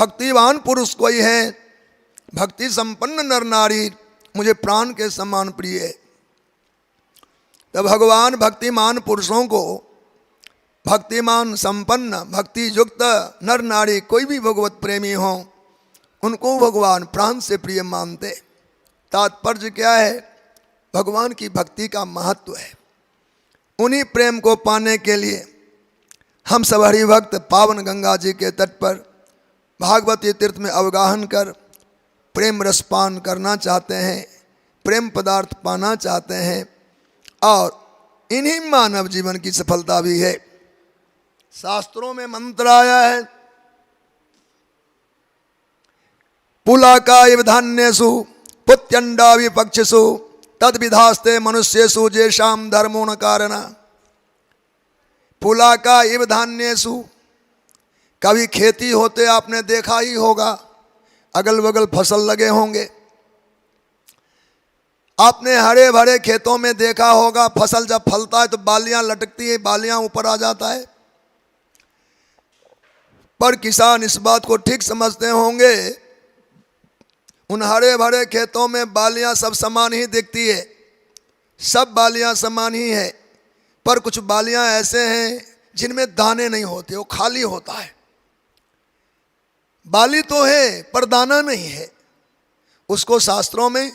भक्तिवान पुरुष कोई है, भक्ति संपन्न नर नारी मुझे प्राण के समान प्रिय है। तो भगवान भक्तिमान पुरुषों को, भक्तिमान संपन्न भक्ति युक्त नर नारी कोई भी भगवत प्रेमी हो, उनको भगवान प्राण से प्रिय मानते। तात्पर्य क्या है? भगवान की भक्ति का महत्व है। उन्हीं प्रेम को पाने के लिए हम सब हरिभक्त पावन गंगा जी के तट पर भागवती तीर्थ में अवगाहन कर प्रेम रसपान करना चाहते हैं, प्रेम पदार्थ पाना चाहते हैं, और इन्हीं मानव जीवन की सफलता भी है। शास्त्रों में मंत्र आया है, पुलाका इव धान्येषु पुत्यंडा विपक्षसु तद विधास्ते मनुष्येषु जेषाम धर्मो न कारण। पुलाका इव धान्येषु, कभी खेती होते आपने देखा ही होगा, अगल बगल फसल लगे होंगे, आपने हरे भरे खेतों में देखा होगा, फसल जब फलता है तो बालियां लटकती है, बालियां ऊपर आ जाता है। पर किसान इस बात को ठीक समझते होंगे, उन हरे भरे खेतों में बालियां सब समान ही दिखती है, सब बालियां समान ही है, पर कुछ बालियां ऐसे हैं जिनमें दाने नहीं होते, वो खाली होता है। बाली तो है पर दाना नहीं है। उसको शास्त्रों में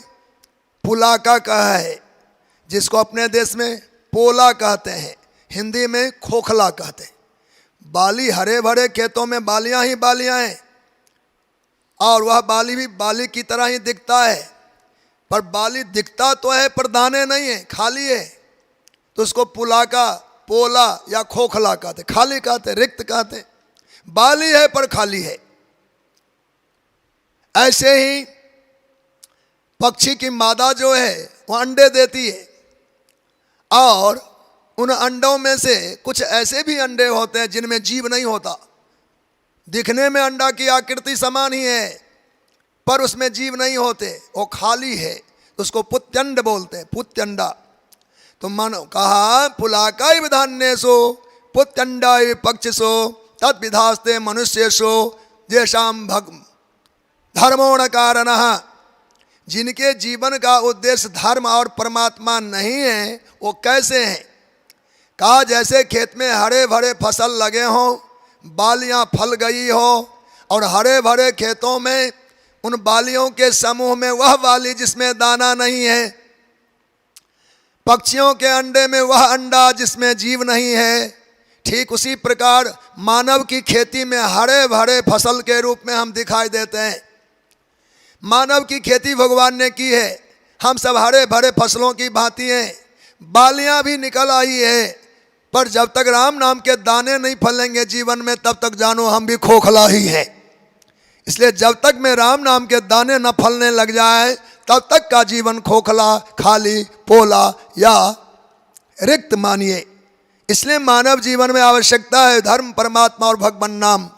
पुलाका कहा है, जिसको अपने देश में पोला कहते हैं, हिंदी में खोखला कहते हैं। बाली, हरे भरे खेतों में बालियां ही बालियां हैं, और वह बाली भी बाली की तरह ही दिखता है, पर बाली दिखता तो है पर दाने नहीं है, खाली है। तो उसको पुलाका, पोला या खोखला कहते, खाली कहते, रिक्त कहते। बाली है पर खाली है। ऐसे ही पक्षी की मादा जो है वो अंडे देती है, और उन अंडों में से कुछ ऐसे भी अंडे होते हैं जिनमें जीव नहीं होता। दिखने में अंडा की आकृति समान ही है, पर उसमें जीव नहीं होते, वो खाली है। उसको पुत्यंड बोलते हैं, पुत्यंडा। तो मन कहा पुलाका इव धान्येषु पुत्यंडा इव पक्षिषु तद विधास्ते मनुष्येषु जेषाम धर्मो न कारणः। जिनके जीवन का उद्देश्य धर्म और परमात्मा नहीं है, वो कैसे हैं? कहा जैसे खेत में हरे भरे फसल लगे हों, बालियां फल गई हो, और हरे भरे खेतों में उन बालियों के समूह में वह बाली जिसमें दाना नहीं है, पक्षियों के अंडे में वह अंडा जिसमें जीव नहीं है, ठीक उसी प्रकार मानव की खेती में हरे भरे फसल के रूप में हम दिखाई देते हैं। मानव की खेती भगवान ने की है, हम सब हरे भरे फसलों की भांति हैं, बालियां भी निकल आई है, पर जब तक राम नाम के दाने नहीं फलेंगे जीवन में, तब तक जानो हम भी खोखला ही हैं। इसलिए जब तक में राम नाम के दाने न फलने लग जाए, तब तक का जीवन खोखला, खाली, पोला या रिक्त मानिए। इसलिए मानव जीवन में आवश्यकता है धर्म, परमात्मा और भगवान नाम